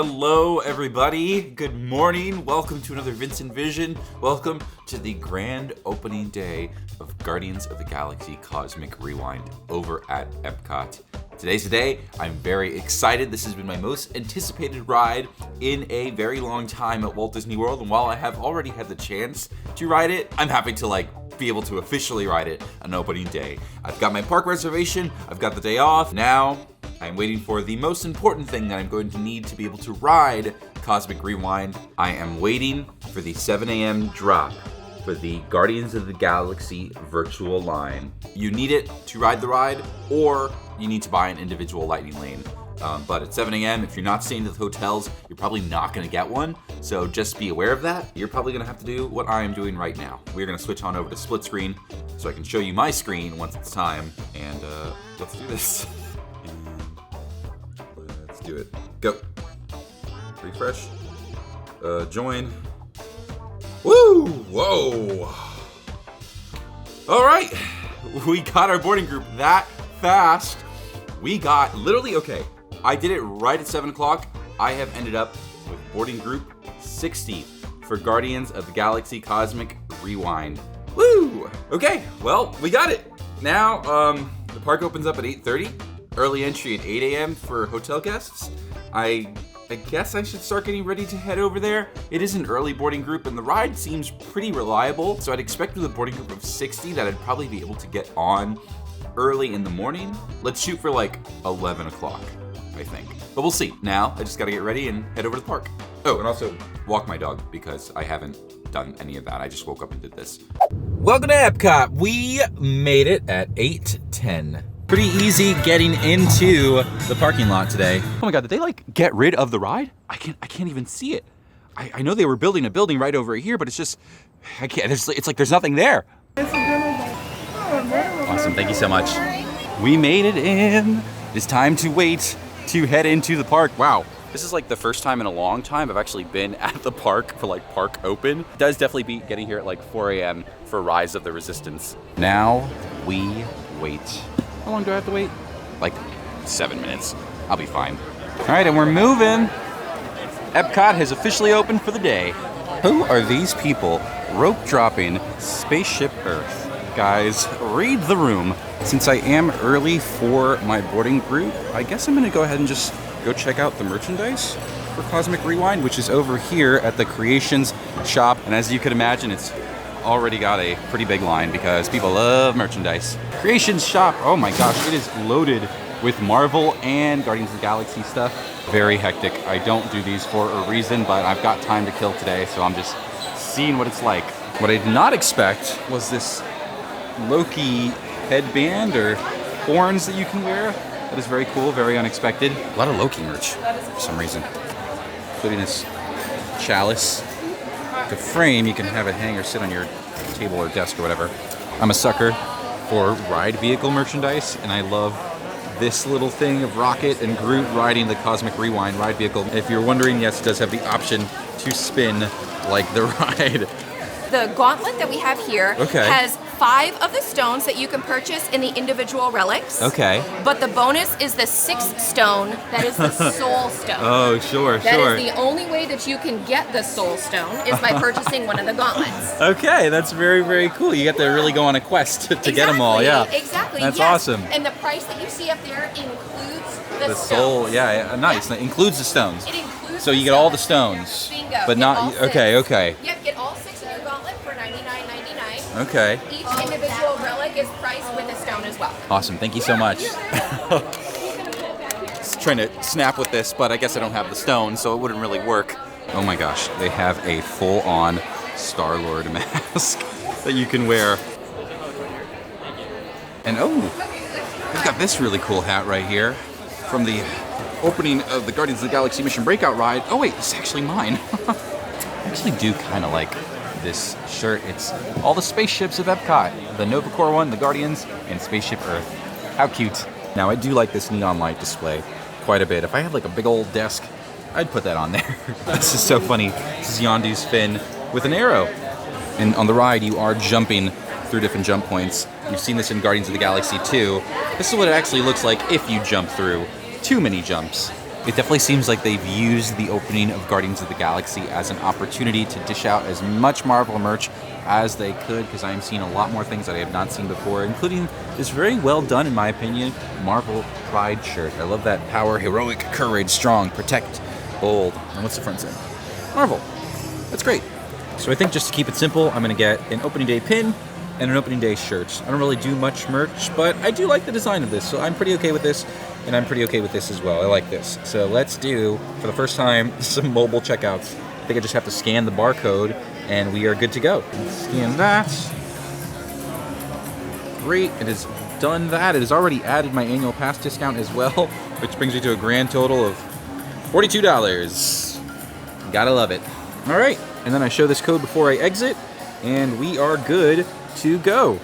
Hello, everybody. Good morning. Welcome to another VincentVision. Welcome to the grand opening day of Guardians of the Galaxy Cosmic Rewind over at Epcot. Today's the day. I'm very excited. This has been my most anticipated ride in a very long time at Walt Disney World. And while I have already had the chance to ride it, I'm happy to be able to officially ride it on opening day. I've got my park reservation. I've got the day off. Now I'm waiting for the most important thing that I'm going to need to be able to ride Cosmic Rewind. I am waiting for the 7 a.m. drop for the Guardians of the Galaxy virtual line. You need it to ride the ride, or you need to buy an individual lightning lane. But at 7 a.m., if you're not staying at the hotels, you're probably not going to get one. So just be aware of that. You're probably going to have to do what I am doing right now. We're going to switch on over to split screen so I can show you my screen once it's time. And let's do this. Let's do it. Go. Refresh. Join. Woo! Whoa! All right. We got our boarding group that fast. We got literally, okay, I did it right at 7 o'clock. I have ended up with boarding group 60 for Guardians of the Galaxy Cosmic Rewind. Woo! Okay, well, we got it. Now, the park opens up at 8:30. Early entry at 8 a.m. for hotel guests. I guess I should start getting ready to head over there. It is an early boarding group, and the ride seems pretty reliable. So I'd expect with a boarding group of 60 that I'd probably be able to get on early in the morning. Let's shoot for 11 o'clock, I think. But we'll see. Now, I just gotta get ready and head over to the park. Oh, and also walk my dog because I haven't done any of that. I just woke up and did this. Welcome to Epcot. We made it at 8:10. Pretty easy getting into the parking lot today. Oh my God, did they get rid of the ride? I can't even see it. I know they were building a building right over here, but it's just, I can't, it's like there's nothing there. Awesome, thank you so much. We made it in. It's time to wait to head into the park. Wow, this is the first time in a long time I've actually been at the park for park open. It does definitely beat getting here at 4 a.m. for Rise of the Resistance. Now we wait. How long do I have to wait? 7 minutes. I'll be fine. All right, and we're moving. Epcot has officially opened for the day. Who are these people rope dropping Spaceship Earth? Guys, read the room. Since I am early for my boarding group, I guess I'm gonna go ahead and just go check out the merchandise for Cosmic Rewind, which is over here at the Creations shop. And as you can imagine, it's already got a pretty big line because people love merchandise. Creations shop, oh my gosh, it is loaded with Marvel and Guardians of the Galaxy stuff. Very hectic. I don't do these for a reason, but I've got time to kill today, so I'm just seeing what it's like. What I did not expect was this Loki headband or horns that you can wear. That is very cool, very unexpected. A lot of Loki merch for some reason, including this chalice. To frame, you can have it hang or sit on your table or desk or whatever. I'm a sucker for ride vehicle merchandise, and I love this little thing of Rocket and Groot riding the Cosmic Rewind ride vehicle. If you're wondering, yes, it does have the option to spin like the ride. The gauntlet that we have here has 5 of the stones that you can purchase in the individual relics. Okay. But the bonus is the 6th stone, that is the Soul Stone. Oh, sure. That is the only way that you can get the Soul Stone is by purchasing one of the gauntlets. Okay, that's very, very cool. You get to really go on a quest to get them all, yeah. Exactly, That's awesome. And the price that you see up there includes the Soul, stones. yeah, nice. It includes the stones. It includes So you get all the stones. Bingo. But Get not, all 6. okay. Yep, get all 6 in your gauntlet for $99.99. Okay. Each individual relic is priced with a stone as well. Awesome, thank you so much. Just trying to snap with this, but I guess I don't have the stone, so it wouldn't really work. Oh my gosh, they have a full-on Star-Lord mask that you can wear. And they've got this really cool hat right here from the opening of the Guardians of the Galaxy Mission Breakout ride. Oh wait, it's actually mine. I actually do kind of like this shirt. It's all the spaceships of Epcot. The Nova Corps one, the Guardians, and Spaceship Earth. How cute. Now I do like this neon light display quite a bit. If I had a big old desk, I'd put that on there. This is so funny. This is Yondu's fin with an arrow. And on the ride, you are jumping through different jump points. You've seen this in Guardians of the Galaxy 2. This is what it actually looks like if you jump through too many jumps. It definitely seems like they've used the opening of Guardians of the Galaxy as an opportunity to dish out as much Marvel merch as they could, because I am seeing a lot more things that I have not seen before, including this very well done, in my opinion, Marvel Pride shirt. I love that power, heroic, courage, strong, protect, bold. And what's the front say? Marvel. That's great. So I think just to keep it simple, I'm going to get an opening day pin and an opening day shirt. I don't really do much merch, but I do like the design of this, so I'm pretty okay with this, and I'm pretty okay with this as well. I like this. So let's do, for the first time, some mobile checkouts. I think I just have to scan the barcode, and we are good to go. Scan that. Great, it has done that. It has already added my annual pass discount as well, which brings me to a grand total of $42. Gotta love it. All right, and then I show this code before I exit, and we are good to go.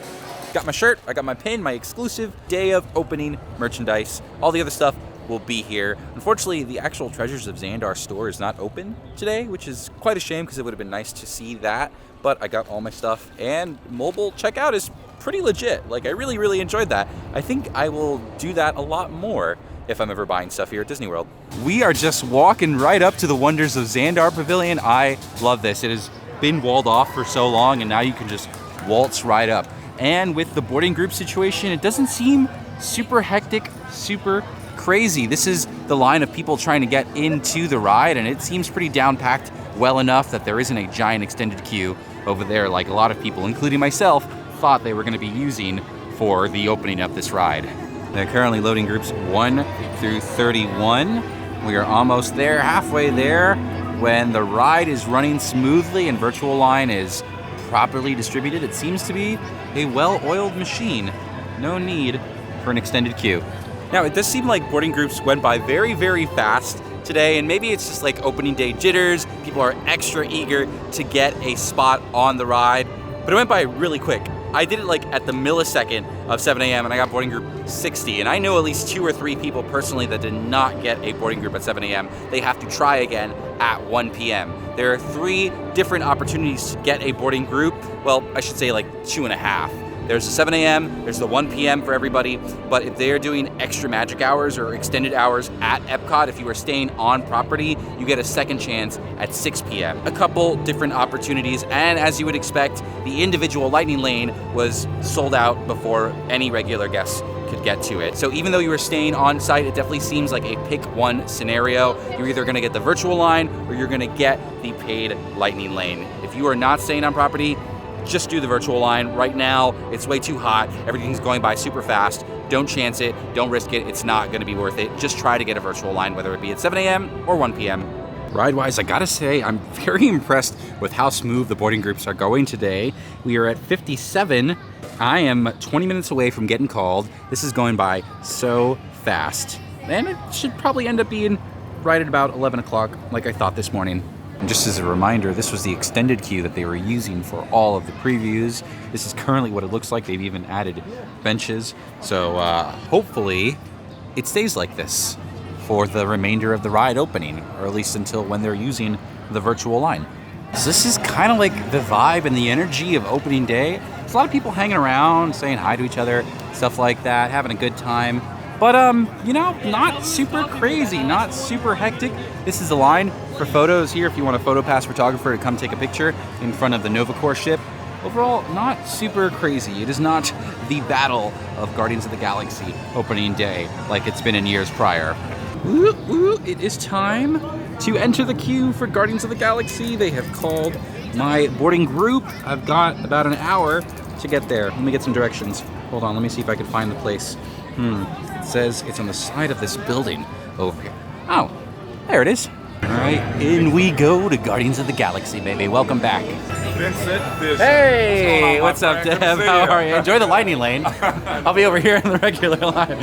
Got my shirt, I got my pin, my exclusive day of opening merchandise. All the other stuff will be here. Unfortunately, the actual Treasures of Xandar store is not open today, which is quite a shame because it would have been nice to see that. But I got all my stuff, and mobile checkout is pretty legit. Like, I really, really enjoyed that. I think I will do that a lot more if I'm ever buying stuff here at Disney World. We are just walking right up to the Wonders of Xandar Pavilion. I love this. It has been walled off for so long, and now you can just waltz right up. And with the boarding group situation, it doesn't seem super hectic, super crazy. This is the line of people trying to get into the ride, and it seems pretty down-packed well enough that there isn't a giant extended queue over there like a lot of people, including myself, thought they were going to be using for the opening of this ride. They're currently loading groups 1 through 31. We are almost there, halfway there, when the ride is running smoothly and virtual line is properly distributed. It seems to be a well-oiled machine. No need for an extended queue. Now, it does seem like boarding groups went by very, very fast today, and maybe it's just like opening day jitters. People are extra eager to get a spot on the ride, but it went by really quick. I did it like at the millisecond of 7 a.m. and I got boarding group 60. And I know at least 2 or 3 people personally that did not get a boarding group at 7 a.m. They have to try again at 1 p.m. There are 3 different opportunities to get a boarding group. Well, I should say like 2.5. There's the 7 a.m., there's the 1 p.m. for everybody, but if they're doing extra magic hours or extended hours at Epcot, if you are staying on property, you get a second chance at 6 p.m. A couple different opportunities, and as you would expect, the individual lightning lane was sold out before any regular guests could get to it. So even though you were staying on site, it definitely seems like a pick one scenario. You're either gonna get the virtual line or you're gonna get the paid lightning lane. If you are not staying on property, just do the virtual line. Right now, it's way too hot. Everything's going by super fast. Don't chance it. Don't risk it. It's not going to be worth it. Just try to get a virtual line, whether it be at 7 a.m. or 1 p.m. Ride-wise, I gotta say, I'm very impressed with how smooth the boarding groups are going today. We are at 57. I am 20 minutes away from getting called. This is going by so fast. And it should probably end up being right at about 11 o'clock, like I thought this morning. And just as a reminder, this was the extended queue that they were using for all of the previews. This is currently what it looks like. They've even added benches. So hopefully it stays like this for the remainder of the ride opening, or at least until when they're using the virtual line. So this is kind of like the vibe and the energy of opening day. There's a lot of people hanging around, saying hi to each other, stuff like that, having a good time. But, you know, not super crazy, not super hectic. This is the line for photos here if you want a PhotoPass photographer to come take a picture in front of the Novacore ship. Overall, not super crazy. It is not the battle of Guardians of the Galaxy opening day like it's been in years prior. It is time to enter the queue for Guardians of the Galaxy. They have called my boarding group. I've got about an hour to get there. Let me get some directions. Hold on, let me see if I can find the place. It says it's on the side of this building over here. Oh, there it is. All right, in we go to Guardians of the Galaxy, baby. Welcome back. VincentVision. Hey, what's up, Deb? How are you? Enjoy the lightning lane. I'll be over here in the regular line.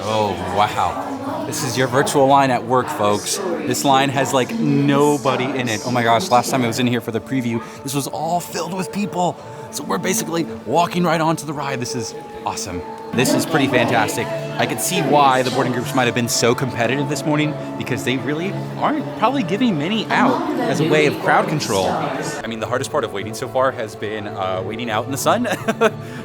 Oh, wow. This is your virtual line at work, folks. This line has like nobody in it. Oh my gosh, last time I was in here for the preview, this was all filled with people. So we're basically walking right onto the ride. This is awesome. This is pretty fantastic. I could see why the boarding groups might have been so competitive this morning, because they really aren't probably giving many out as a way of crowd control. I mean, the hardest part of waiting so far has been waiting out in the sun.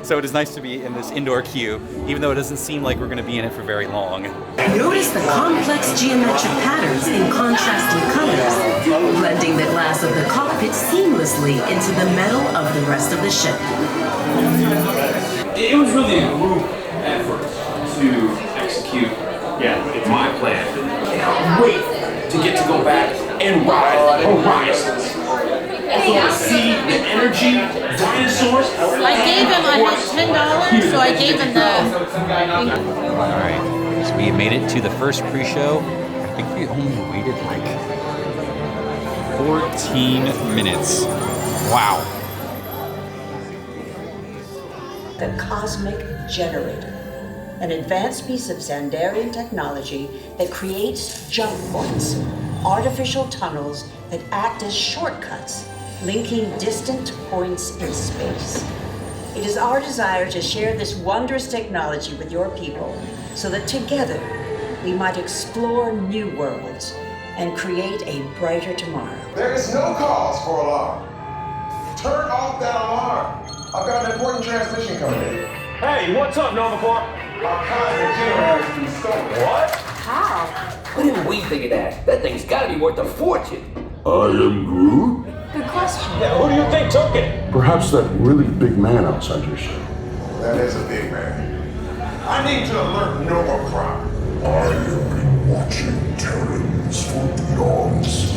So it is nice to be in this indoor queue, even though it doesn't seem like we're going to be in it for very long. Notice the complex geometric patterns in contrasting colors, blending the glass of the cockpit seamlessly into the metal of the rest of the ship. It was really a group effort to execute my plan. I can't wait to get to go back and ride Horizons. See the energy, dinosaurs. I had $10, so I gave him the. All right, so we made it to the first pre-show. I think we only waited like 14 minutes. Wow. The Cosmic Generator, an advanced piece of Xandarian technology that creates jump points, artificial tunnels that act as shortcuts, linking distant points in space. It is our desire to share this wondrous technology with your people so that together we might explore new worlds and create a brighter tomorrow. There is no cause for alarm. Turn off that alarm. I've got an important transmission coming in. Hey, what's up, Nova Corps? Our cosmic generator's been stolen. What? How? What did we think of that? That thing's gotta be worth a fortune. I am Groot. Good question. Yeah, who do you think took it? Perhaps that really big man outside your ship. That is a big man. I need to alert Nova Prime. I have been watching Terrans for eons.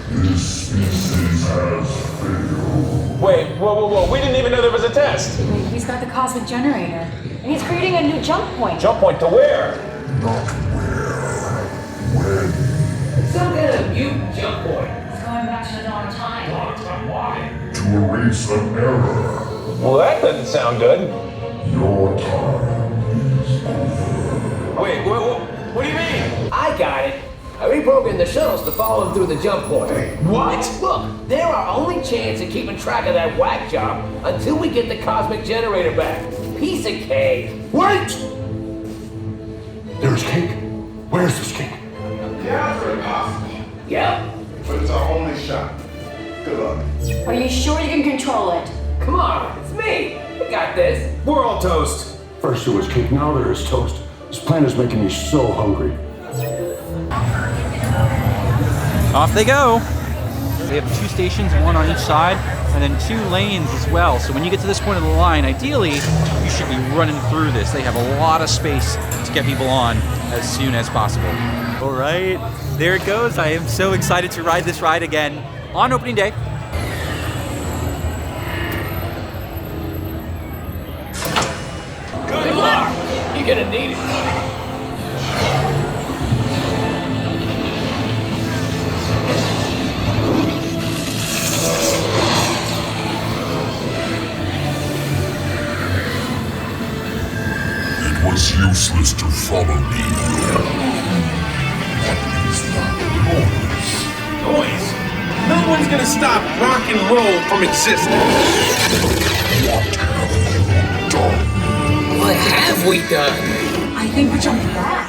This species has failed. Wait, whoa. We didn't even know there was a test. He's got the cosmic generator, and he's creating a new jump point. Jump point to where? Not where. When. Some kind of new jump point. Going back to the dawn of time. Why? To erase an error. Well, that doesn't sound good. Your time is over. Wait, what do you mean? I got it. I reprogrammed the shuttles to follow him through the jump point. What? Look, they're our only chance of keeping track of that whack job until we get the cosmic generator back. Piece of cake. Wait! There's cake. Where's this cake? Yeah, very possible. Yep. But it's our only shot. Good luck. Are you sure you can control it? Come on, it's me. We got this. We're all toast. First there was cake, now there is toast. This plan is making me so hungry. Off they go. They have 2 stations, 1 on each side, and then 2 lanes as well. So when you get to this point of the line, ideally, you should be running through this. They have a lot of space to get people on as soon as possible. All right, there it goes. I am so excited to ride this ride again on opening day. Good luck. You're gonna need it. It was useless to follow me. What is that Noise? No one's gonna stop rock and roll from existing. What have you done? What have we done? I think we're jumping back.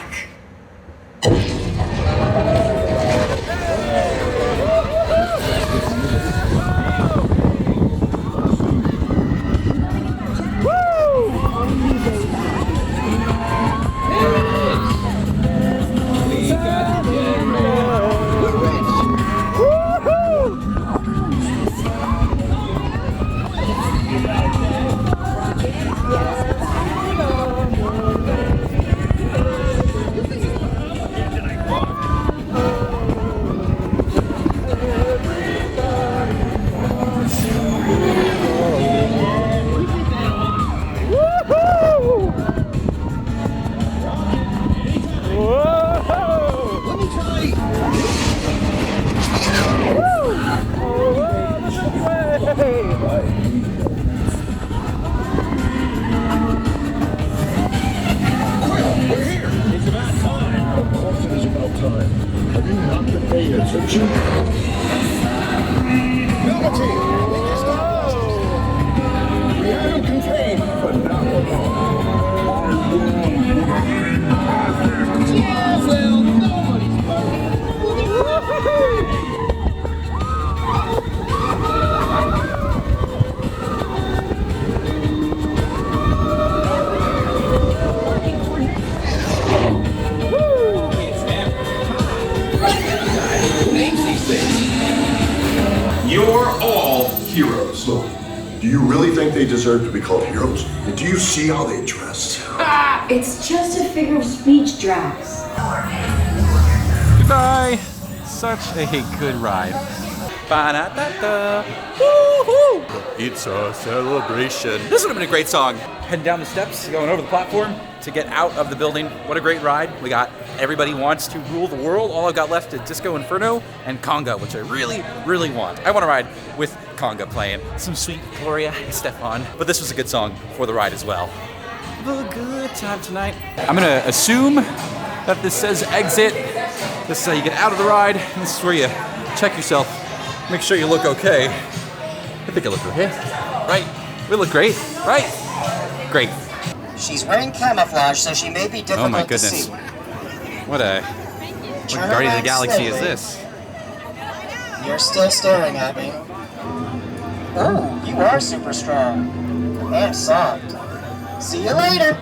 Do you really think they deserve to be called heroes? And do you see how they dress? It's just a figure of speech, Drax. Goodbye. Such a good ride. Ba-da-da-da. Woo-hoo. It's a celebration. This would have been a great song. Heading down the steps, going over the platform to get out of the building. What a great ride. We got Everybody Wants to Rule the World. All I've got left is Disco Inferno and Conga, which I really, really want. I want to ride with Conga playing some sweet Gloria Estefan. But this was a good song for the ride as well. Have a good time tonight. I'm gonna assume that this says exit. This is how you get out of the ride. And this is where you check yourself. Make sure you look okay. I think I look okay. Right? We look great, right? Great. She's wearing camouflage, so she may be difficult Oh my to see. goodness. What Guardian of the Galaxy is this? You're still staring at me. Oh, you are super strong. And soft. See you later.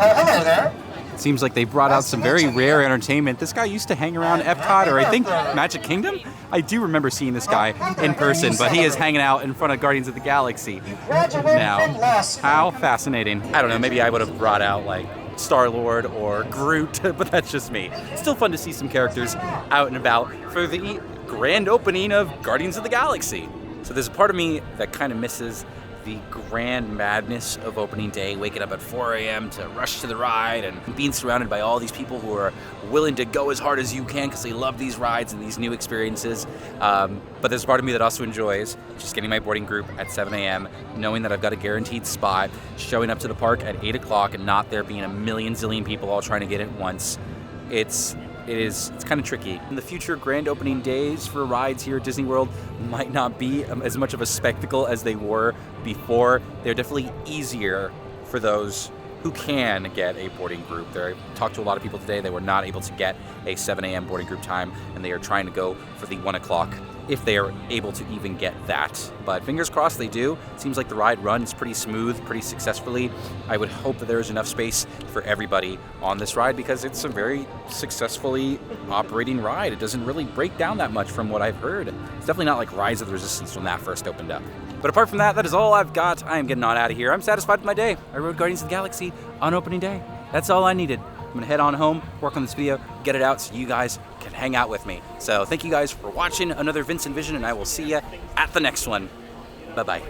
Oh, hello there. Seems like they brought out some very rare entertainment. This guy used to hang around Epcot or I think Magic Kingdom? I do remember seeing this guy in person, but he is hanging out in front of Guardians of the Galaxy now. How fascinating. I don't know, maybe I would have brought out like Star-Lord or Groot, but that's just me. Still fun to see some characters out and about for the grand opening of Guardians of the Galaxy. So there's a part of me that kind of misses the grand madness of opening day, waking up at 4 a.m. to rush to the ride and being surrounded by all these people who are willing to go as hard as you can because they love these rides and these new experiences. But there's a part of me that also enjoys just getting my boarding group at 7 a.m., knowing that I've got a guaranteed spot, showing up to the park at 8 o'clock and not there being a million zillion people all trying to get it once. It's kind of tricky. In the future, grand opening days for rides here at Disney World might not be as much of a spectacle as they were before. They're definitely easier for those who can get a boarding group. I talked to a lot of people today. They were not able to get a 7 a.m. boarding group time, and they are trying to go for the 1 o'clock if they are able to even get that. But fingers crossed they do. It seems like the ride runs pretty smooth, pretty successfully. I would hope that there is enough space for everybody on this ride because it's a very successfully operating ride. It doesn't really break down that much from what I've heard. It's definitely not like Rise of the Resistance when that first opened up. But apart from that, that is all I've got. I am getting on out of here. I'm satisfied with my day. I rode Guardians of the Galaxy on opening day. That's all I needed. I'm gonna head on home, work on this video, get it out so you guys can hang out with me. So thank you guys for watching another VincentVision, and I will see you at the next one. Bye-bye.